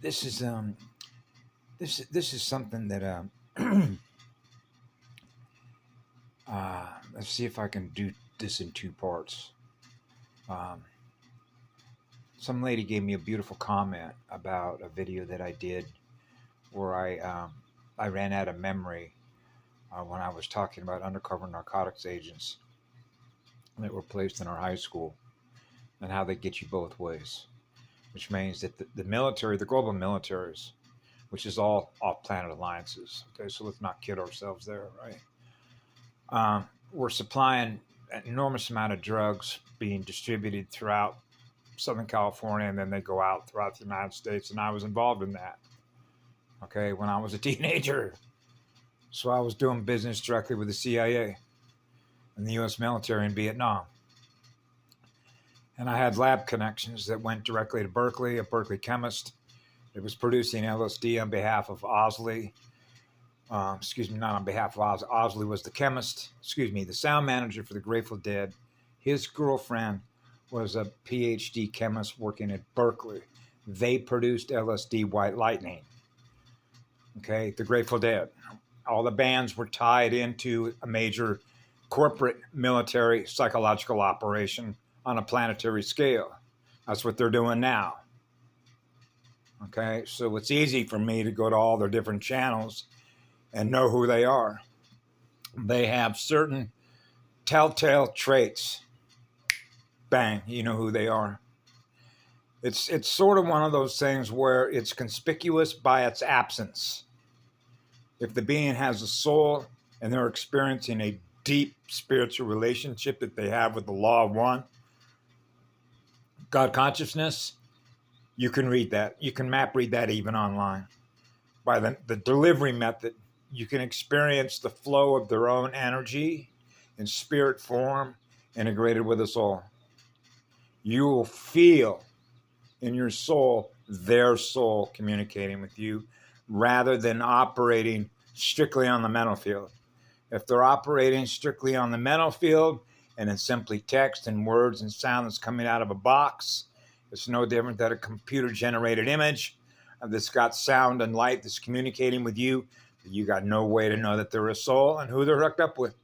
this is this is something that let's see if I can do this in two parts. Um, some lady gave me a beautiful comment about a video that I did where I ran out of memory when I was talking about undercover narcotics agents that were placed in our high school and how they get you both ways, which means that the military, the global militaries, which is all off-planet alliances. Okay, so let's not kid ourselves there, right? We're supplying an enormous amount of drugs being distributed throughout Southern California, and then they go out throughout the United States. And I was involved in that, okay, when I was a teenager. So I was doing business directly with the CIA and the U.S. military in Vietnam. And I had lab connections that went directly to Berkeley, a Berkeley chemist. It was producing LSD on behalf of Osley. Not on behalf of Osley. Osley was the chemist, the sound manager for the Grateful Dead. His girlfriend was a PhD chemist working at Berkeley. They produced LSD White Lightning. Okay, the Grateful Dead. All the bands were tied into a major corporate military psychological operation on a planetary scale. That's what they're doing now. Okay, so it's easy for me to go to all their different channels and know who they are. They have certain telltale traits. Bang, you know who they are. It's sort of one of those things where it's conspicuous by its absence. If the being has a soul and they're experiencing a deep spiritual relationship that they have with the law of one, God consciousness, you can read that. You can map read that even online. By the delivery method, you can experience the flow of their own energy in spirit form integrated with the soul. You will feel in your soul their soul communicating with you rather than operating strictly on the mental field. If they're operating strictly on the mental field and it's simply text and words and sound that's coming out of a box, it's no different than a computer-generated image that's got sound and light that's communicating with you. You got no way to know that they're a soul and who they're hooked up with.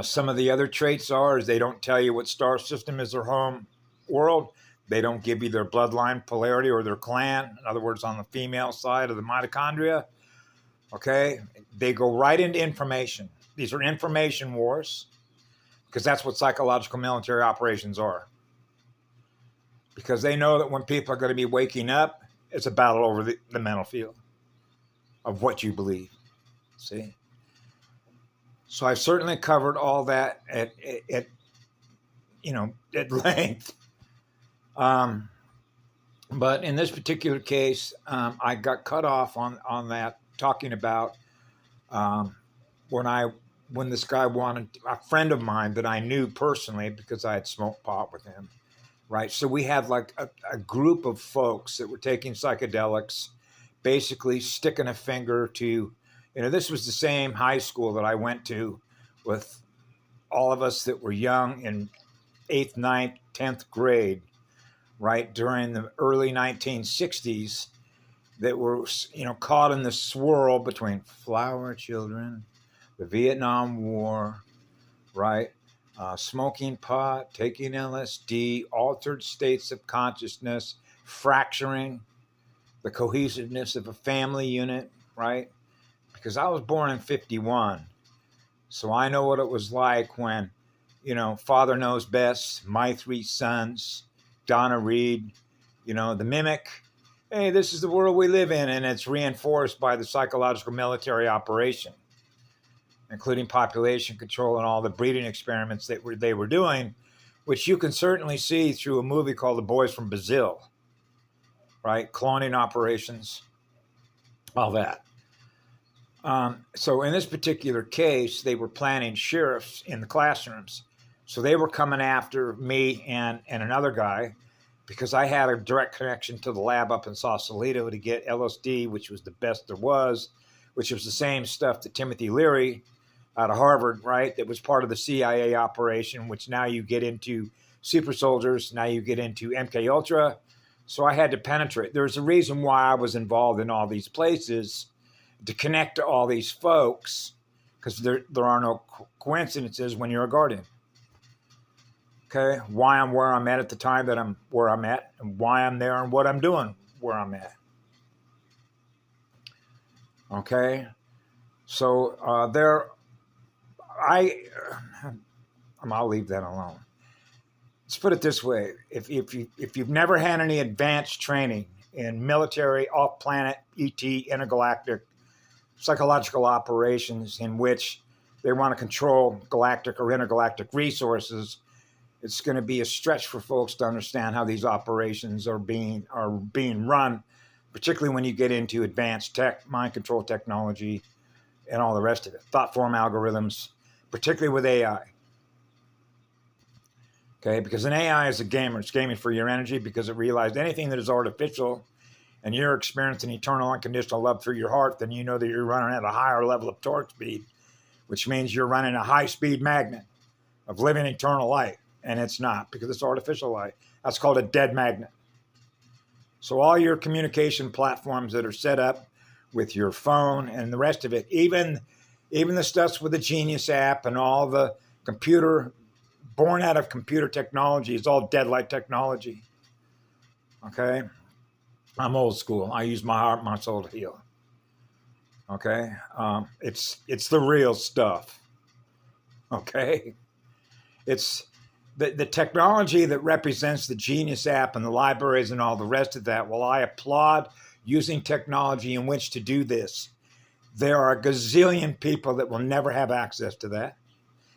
Some of the other traits is they don't tell you what star system is their home world. They don't give you their bloodline polarity or their clan. In other words, on the female side of the mitochondria. Okay, they go right into information. These are information wars because that's what psychological military operations are. Because they know that when people are going to be waking up, it's a battle over the mental field of what you believe. See? So I've certainly covered all that at length. But in this particular case, I got cut off on that, talking about when this guy wanted, a friend of mine that I knew personally because I had smoked pot with him, right? So we had like a group of folks that were taking psychedelics, basically sticking a finger to, this was the same high school that I went to with all of us that were young in 8th, 9th, 10th grade, right, during the early 1960s, that were, caught in the swirl between flower children, the Vietnam War, right, smoking pot, taking LSD, altered states of consciousness, fracturing the cohesiveness of a family unit, right? Because I was born in 51, so I know what it was like when, Father Knows Best, My Three Sons, Donna Reed, The Mimic. Hey, this is the world we live in, and it's reinforced by the psychological military operation, including population control and all the breeding experiments that they were doing, which you can certainly see through a movie called The Boys from Brazil, right? Cloning operations, all that. So in this particular case, they were planning sheriffs in the classrooms. So they were coming after me and another guy because I had a direct connection to the lab up in Sausalito to get LSD, which was the best there was, which was the same stuff that Timothy Leary out of Harvard, right, that was part of the CIA operation, which now you get into super soldiers, now you get into MK Ultra, So I had to penetrate. There's a reason why I was involved in all these places, to connect to all these folks, because there are no coincidences when you're a guardian. Okay, why I'm where I'm at the time that I'm where I'm at, and why I'm there and what I'm doing where I'm at. Okay, so I'll leave that alone. Let's put it this way: if you've never had any advanced training in military, off-planet, ET, intergalactic, psychological operations in which they want to control galactic or intergalactic resources, it's going to be a stretch for folks to understand how these operations are being run, particularly when you get into advanced tech, mind control technology, and all the rest of it. Thought form algorithms, particularly with AI. Okay, because an AI is a gamer. It's gaming for your energy because it realized anything that is artificial and you're experiencing eternal unconditional love through your heart, then you know that you're running at a higher level of torque speed, which means you're running a high-speed magnet of living eternal light. And it's not, because it's artificial light. That's called a dead magnet. So all your communication platforms that are set up with your phone and the rest of it, even the stuff with the Genius app and all the computer, born out of computer technology, is all dead light technology. Okay? I'm old school. I use my heart, my soul to heal. Okay? It's the real stuff. Okay? It's the technology that represents the Genius app and the libraries and all the rest of that. Well, I applaud using technology in which to do this. There are a gazillion people that will never have access to that,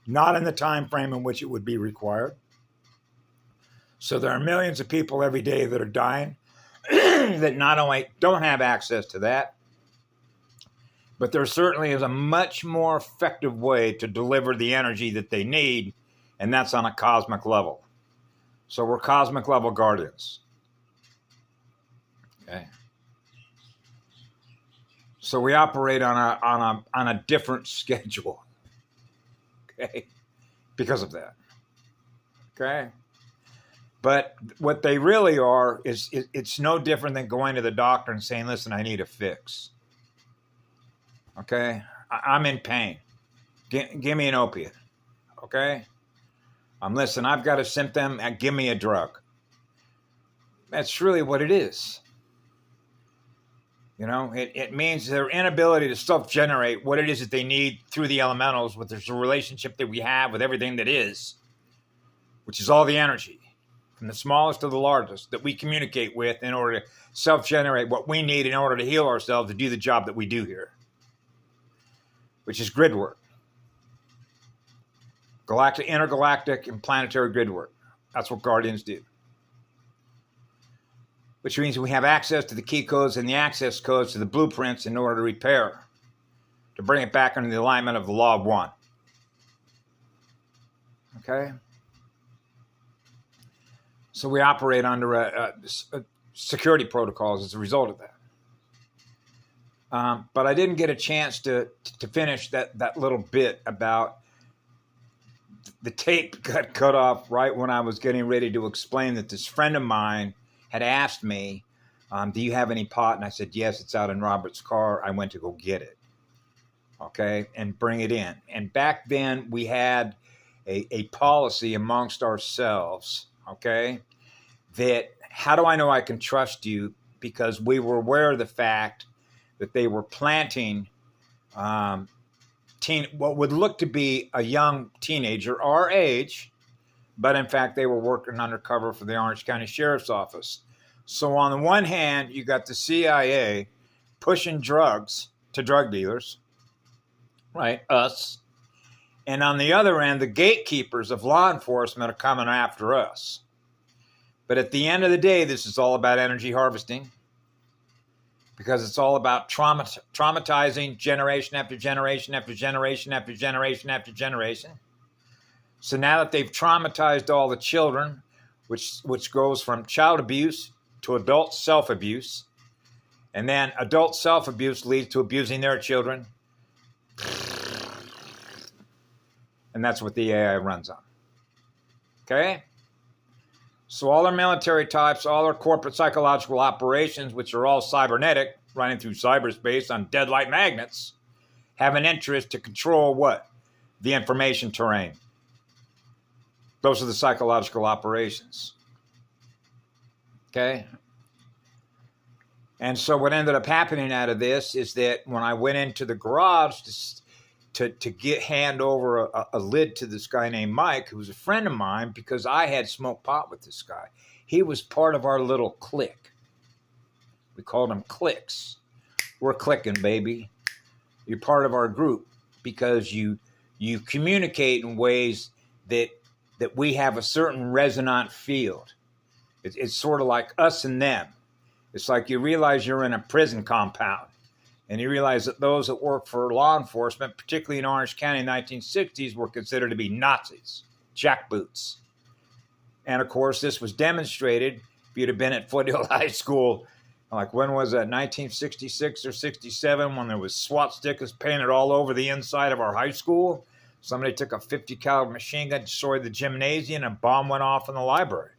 not in the time frame in which it would be required. So there are millions of people every day that are dying that not only don't have access to that, but there certainly is a much more effective way to deliver the energy that they need, and that's on a cosmic level. So we're cosmic level guardians. Okay. So we operate on a different schedule. Okay. Because of that. Okay. But what they really are is it's no different than going to the doctor and saying, listen, I need a fix. Okay? I'm in pain. Give me an opiate. Okay? Listen, I've got a symptom, and give me a drug. That's really what it is. You know, it means their inability to self-generate what it is that they need through the elementals, with the relationship that we have with everything that is, which is all the energy, from the smallest to the largest, that we communicate with in order to self-generate what we need in order to heal ourselves to do the job that we do here, which is grid work. Galactic, intergalactic, and planetary grid work. That's what Guardians do. Which means we have access to the key codes and the access codes to the blueprints in order to repair, to bring it back under the alignment of the law of one. Okay? So we operate under a security protocols as a result of that. But I didn't get a chance to finish that little bit about the tape got cut off right when I was getting ready to explain that this friend of mine had asked me, do you have any pot? And I said, yes, it's out in Robert's car. I went to go get it. Okay, and bring it in. And back then we had a policy amongst ourselves, okay, that how do I know I can trust you? Because we were aware of the fact that they were planting what would look to be a young teenager our age, but in fact they were working undercover for the Orange County Sheriff's Office. So on the one hand, you got the CIA pushing drugs to drug dealers, right, us, and on the other end, the gatekeepers of law enforcement are coming after us. But at the end of the day, this is all about energy harvesting, because it's all about traumatizing generation after generation after generation after generation after generation. So now that they've traumatized all the children, which goes from child abuse to adult self-abuse, and then adult self-abuse leads to abusing their children, and that's what the AI runs on. Okay? So all our military types, all our corporate psychological operations, which are all cybernetic, running through cyberspace on deadlight magnets, have an interest to control what? The information terrain. Those are the psychological operations. Okay? And so what ended up happening out of this is that when I went into the garage to hand over a lid to this guy named Mike, who was a friend of mine, because I had smoked pot with this guy. He was part of our little clique. We called them cliques. We're clicking, baby. You're part of our group because you communicate in ways that we have a certain resonant field. It's sort of like us and them. It's like you realize you're in a prison compound, and you realize that those that work for law enforcement, particularly in Orange County in the 1960s, were considered to be Nazis, jackboots. And, of course, this was demonstrated. If you'd have been at Foothill High School, like when was that, 1966 or 67, when there was SWAT stickers painted all over the inside of our high school. Somebody took a .50 caliber machine gun, destroyed the gymnasium, and a bomb went off in the library.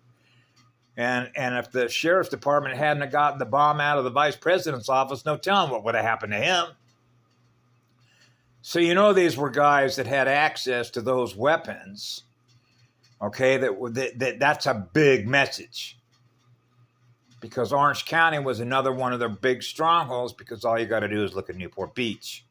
And if the sheriff's department hadn't have gotten the bomb out of the vice president's office, no telling what would have happened to him. So these were guys that had access to those weapons. Okay, that's a big message. Because Orange County was another one of their big strongholds, because all you got to do is look at Newport Beach.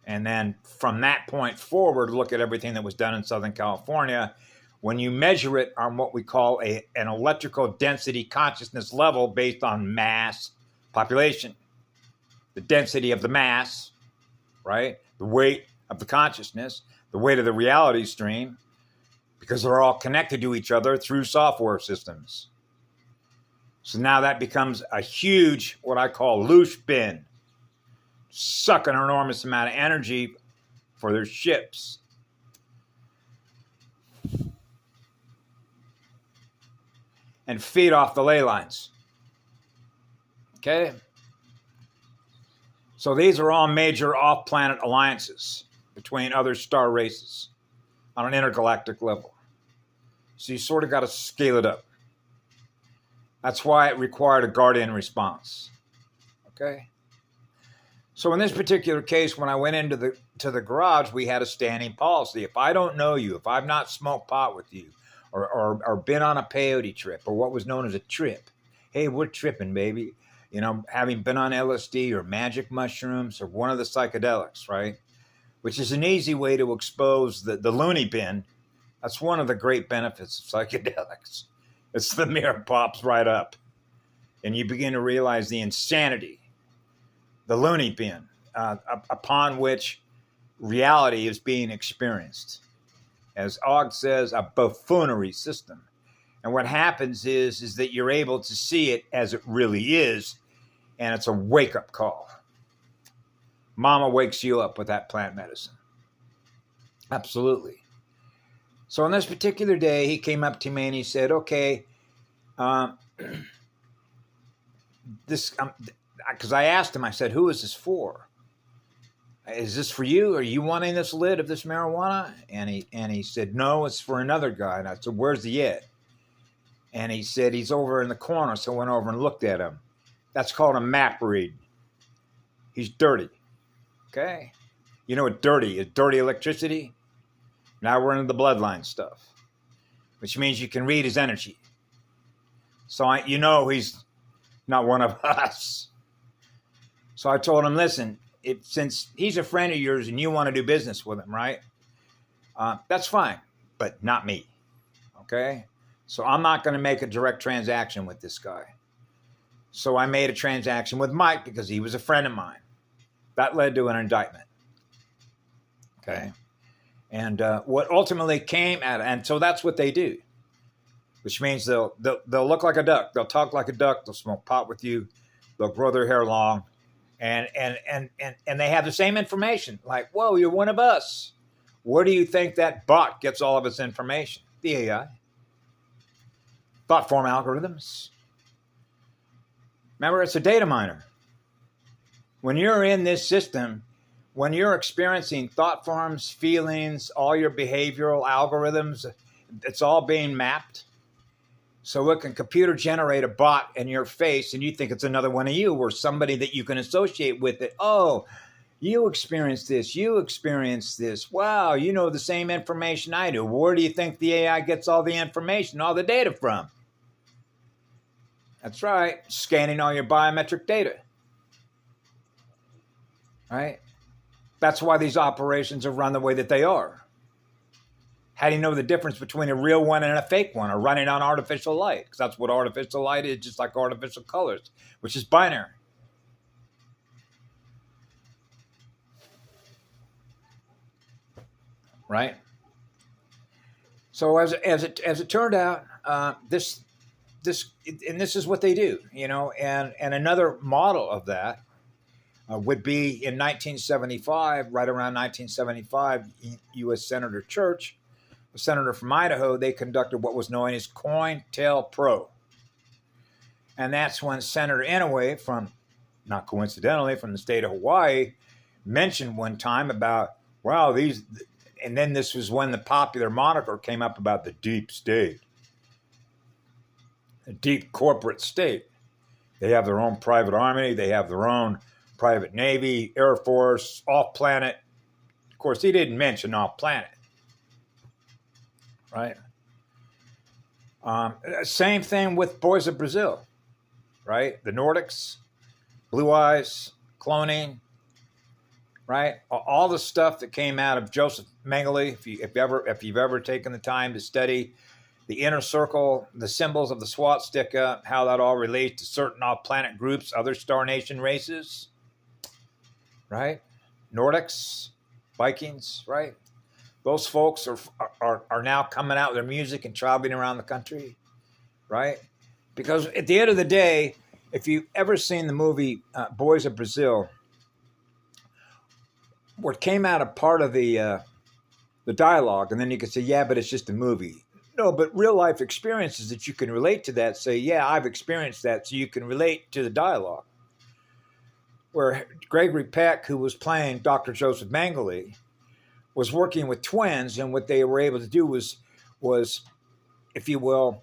And then from that point forward, look at everything that was done in Southern California. When you measure it on what we call an electrical density consciousness level based on mass population, the density of the mass, right? The weight of the consciousness, the weight of the reality stream, because they're all connected to each other through software systems. So now that becomes a huge, what I call loose bin, sucking an enormous amount of energy for their ships. And feed off the ley lines. Okay? So these are all major off-planet alliances between other star races on an intergalactic level. So you sort of got to scale it up. That's why it required a guardian response. Okay? So in this particular case, when I went into the garage, we had a standing policy. If I don't know you, if I've not smoked pot with you, or been on a peyote trip, or what was known as a trip. Hey, we're tripping, baby. Having been on LSD or magic mushrooms or one of the psychedelics, right? Which is an easy way to expose the loony bin. That's one of the great benefits of psychedelics. It's the mirror pops right up. And you begin to realize the insanity, the loony bin, upon which reality is being experienced. As Og says, a buffoonery system. And what happens is that you're able to see it as it really is, and it's a wake-up call. Mama wakes you up with that plant medicine. Absolutely. So on this particular day, he came up to me and he said, okay, because I asked him, I said, who is this for? Is this for you? Are you wanting this lid of this marijuana? And he said, no, it's for another guy. And I said, where's he at? And he said, he's over in the corner. So I went over and looked at him. That's called a map read. He's dirty. Okay? You know what dirty is? Dirty electricity. Now we're into the bloodline stuff, which means you can read his energy. So he's not one of us. So I told him, listen, since he's a friend of yours and you want to do business with him, right? That's fine, but not me. Okay? So I'm not going to make a direct transaction with this guy. So I made a transaction with Mike because he was a friend of mine. That led to an indictment. Okay? And what ultimately came out, and so that's what they do, which means they'll look like a duck, they'll talk like a duck, they'll smoke pot with you, they'll grow their hair long, and they have the same information. Like, whoa, you're one of us. Where do you think that bot gets all of its information? The AI. Thought form algorithms. Remember, it's a data miner. When you're in this system, when you're experiencing thought forms, feelings, all your behavioral algorithms, it's all being mapped. So it can computer generate a bot in your face and you think it's another one of you, or somebody that you can associate with it. Oh, you experienced this. You experienced this. Wow, you know the same information I do. Where do you think the AI gets all the information, all the data from? That's right, scanning all your biometric data. Right? That's why these operations are run the way that they are. How do you know the difference between a real one and a fake one, or running on artificial light? Because that's what artificial light is, just like artificial colors, which is binary. Right? So as it turned out, this is what they do, you know. And another model of that would be in 1975, right around 1975, U.S. Senator Church, a senator from Idaho, they conducted what was known as COINTELPRO. And that's when Senator Inouye, from, not coincidentally, from the state of Hawaii, mentioned one time about, wow, these, and then this was when the popular moniker came up about the deep state, the deep corporate state. They have their own private army, they have their own private Navy, Air Force, off-planet. Of course, he didn't mention off-planet, right? Same thing with Boys of Brazil, right? The Nordics, Blue Eyes, cloning, right? All the stuff that came out of Joseph Mengele. If you've ever taken the time to study the inner circle, the symbols of the swastika, how that all relates to certain off-planet groups, other Star Nation races, right? Nordics, Vikings, right? Those folks are now coming out with their music and traveling around the country, right? Because at the end of the day, if you've ever seen the movie Boys of Brazil, what came out of part of the dialogue, and then you could say, yeah, but it's just a movie. No, but real life experiences that you can relate to that, say, yeah, I've experienced that, so you can relate to the dialogue. Where Gregory Peck, who was playing Dr. Joseph Mengele, was working with twins, and what they were able to do was, if you will,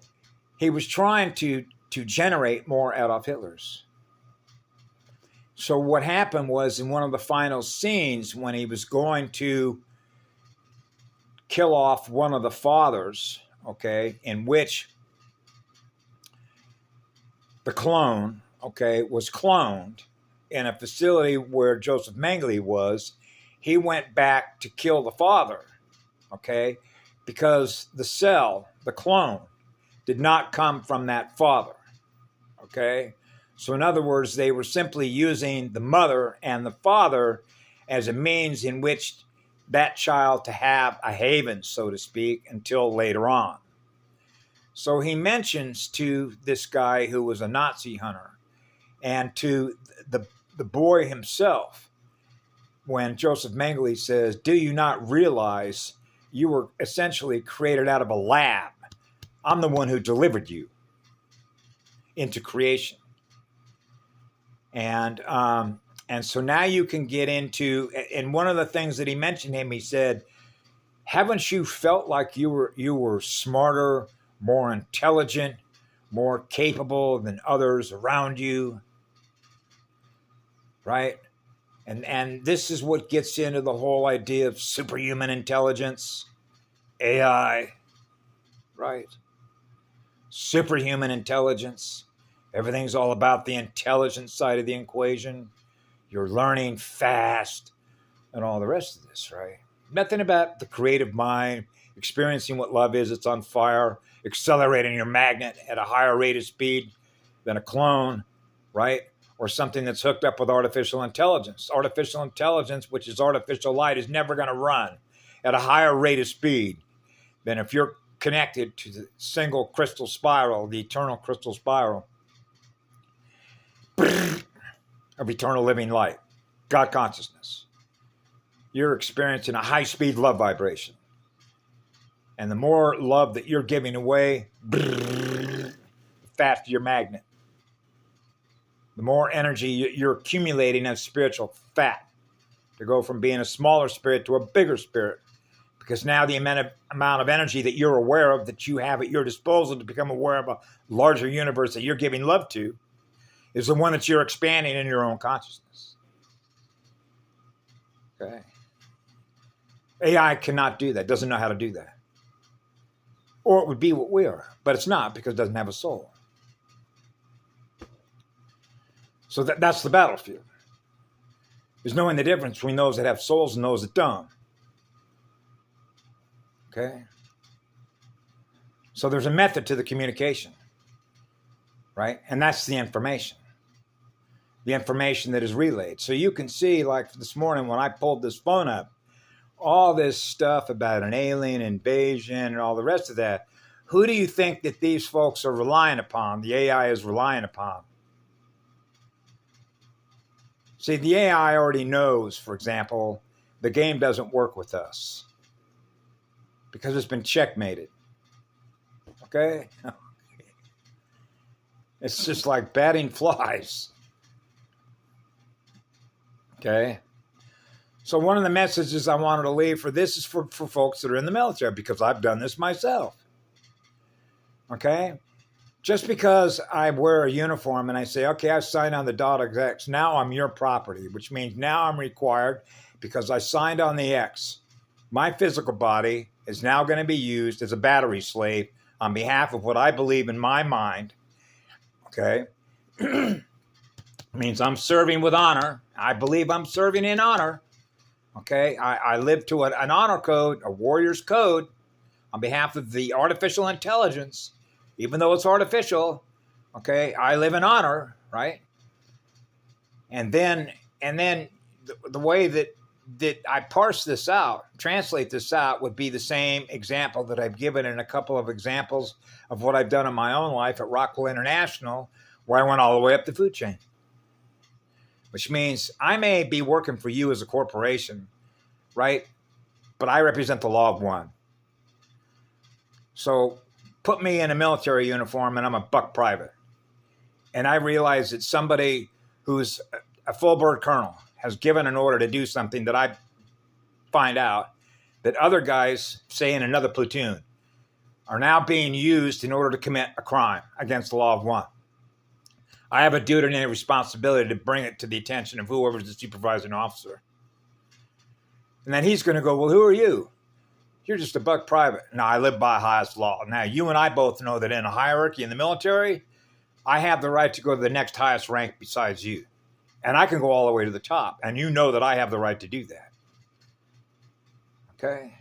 he was trying to generate more Adolf Hitlers. So what happened was, in one of the final scenes, when he was going to kill off one of the fathers, okay, in which the clone, okay, was cloned in a facility where Joseph Mengele was, he went back to kill the father, okay, because the cell, the clone, did not come from that father, okay? So in other words, they were simply using the mother and the father as a means in which that child to have a haven, so to speak, until later on. So he mentions to this guy who was a Nazi hunter and to the boy himself, when Joseph Mengele says, do you not realize you were essentially created out of a lab? I'm the one who delivered you into creation. And so now you can get into, and one of the things that he mentioned him, he said, haven't you felt like you were smarter, more intelligent, more capable than others around you? Right? And this is what gets into the whole idea of superhuman intelligence, AI, right? Superhuman intelligence. Everything's all about the intelligence side of the equation. You're learning fast and all the rest of this, right? Nothing about the creative mind, experiencing what love is. It's on fire, accelerating your magnet at a higher rate of speed than a clone, right? Or something that's hooked up with artificial intelligence. Artificial intelligence, which is artificial light, is never going to run at a higher rate of speed than if you're connected to the single crystal spiral, the eternal crystal spiral of eternal living light, God consciousness. You're experiencing a high-speed love vibration. And the more love that you're giving away, the faster your magnet. The more energy you're accumulating as spiritual fat to go from being a smaller spirit to a bigger spirit, Because now the amount of energy that you're aware of, that you have at your disposal to become aware of a larger universe that you're giving love to, is the one that you're expanding in your own consciousness. Okay. AI cannot do that, doesn't know how to do that. Or it would be what we are, but it's not because it doesn't have a soul. So that's the battlefield. Is knowing the difference between those that have souls and those that don't. Okay? So there's a method to the communication, right? And that's the information. The information that is relayed. So you can see, like this morning when I pulled this phone up, all this stuff about an alien invasion and all the rest of that. Who do you think that these folks are relying upon, the AI is relying upon? See, the AI already knows, for example, the game doesn't work with us because it's been checkmated. Okay? It's just like batting flies. Okay? So one of the messages I wanted to leave for this is for folks that are in the military, because I've done this myself. Okay? Just because I wear a uniform and I say, okay, I signed on the dotted X, now I'm your property, which means now I'm required, because I signed on the X. My physical body is now going to be used as a battery slave on behalf of what I believe in my mind. Okay? Means I'm serving with honor. I believe I'm serving in honor. Okay? I live to an honor code, a warrior's code, on behalf of the artificial intelligence. Even though it's artificial, okay, I live in honor, right? And then the way that I parse this out, translate this out, would be the same example that I've given in a couple of examples of what I've done in my own life at Rockwell International, where I went all the way up the food chain. Which means I may be working for you as a corporation, right? But I represent the law of one. So put me in a military uniform and I'm a buck private. And I realize that somebody who's a full bird colonel has given an order to do something that I find out that other guys, say in another platoon, are now being used in order to commit a crime against the law of one. I have a duty and a responsibility to bring it to the attention of whoever's the supervising officer. And then he's going to go, well, who are you? You're just a buck private. No, I live by highest law. Now, you and I both know that in a hierarchy in the military, I have the right to go to the next highest rank besides you. And I can go all the way to the top. And you know that I have the right to do that. Okay?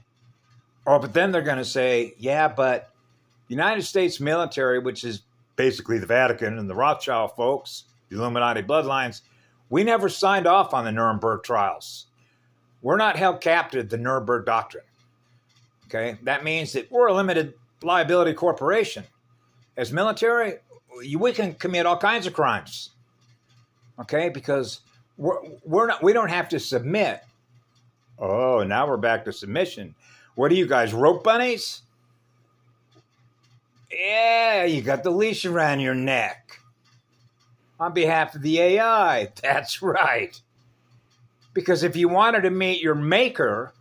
Oh, but then they're going to say, yeah, but the United States military, which is basically the Vatican and the Rothschild folks, the Illuminati bloodlines, we never signed off on the Nuremberg trials. We're not held captive to the Nuremberg Doctrine. Okay, that means that we're a limited liability corporation. As military, we can commit all kinds of crimes. Okay, because we don't have to submit. Oh, now we're back to submission. What are you guys, rope bunnies? Yeah, you got the leash around your neck. On behalf of the AI, that's right. Because if you wanted to meet your maker,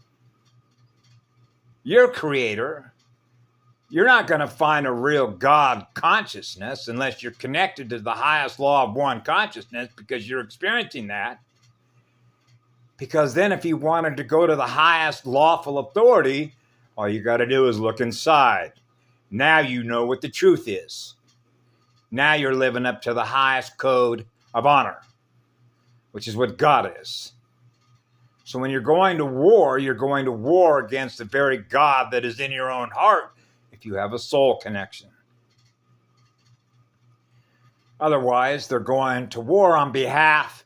your creator, you're not going to find a real God consciousness unless you're connected to the highest law of one consciousness, because you're experiencing that. Because then if you wanted to go to the highest lawful authority, all you got to do is look inside. Now you know what the truth is. Now you're living up to the highest code of honor, which is what God is. So when you're going to war against the very God that is in your own heart, if you have a soul connection. Otherwise, they're going to war on behalf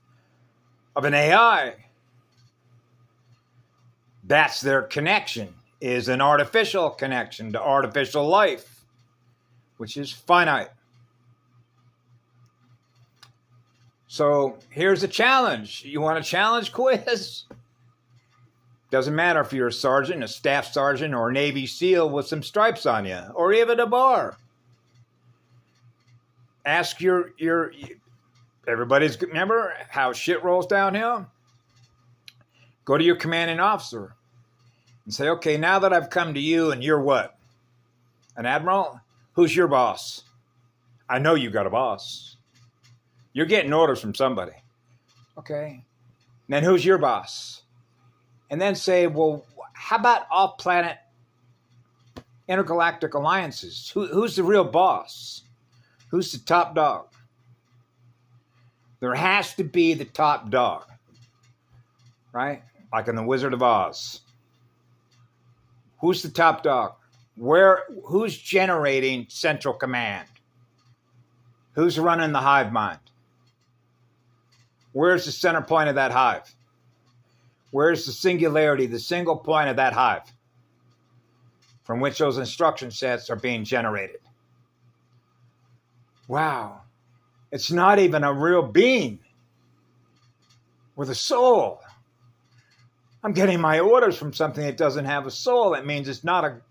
of an AI. That's their connection, is an artificial connection to artificial life, which is finite. So here's a challenge. You want a challenge quiz? Doesn't matter if you're a sergeant, a staff sergeant, or a Navy SEAL with some stripes on you, or even a bar. Ask everybody's, remember how shit rolls downhill? Go to your commanding officer. and say, okay, now that I've come to you and you're what? An admiral? Who's your boss? I know you got a boss. You're getting orders from somebody. Okay. And then who's your boss? And then say, well, how about off-planet intergalactic alliances? Who's the real boss? Who's the top dog? There has to be the top dog, right? Like in The Wizard of Oz. Who's the top dog? Who's generating central command? Who's running the hive mind? Where's the center point of that hive? Where's the singularity, the single point of that hive from which those instruction sets are being generated? Wow. It's not even a real being with a soul. I'm getting my orders from something that doesn't have a soul. That means it's not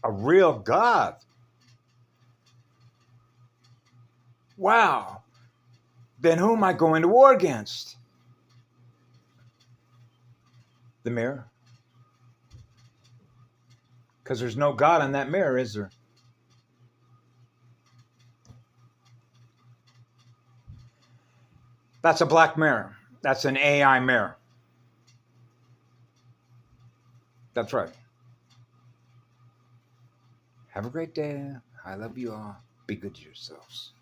a real God. Wow. Then who am I going to war against? The mirror. Because there's no God in that mirror, is there? That's a black mirror. That's an AI mirror. That's right. Have a great day. I love you all. Be good to yourselves.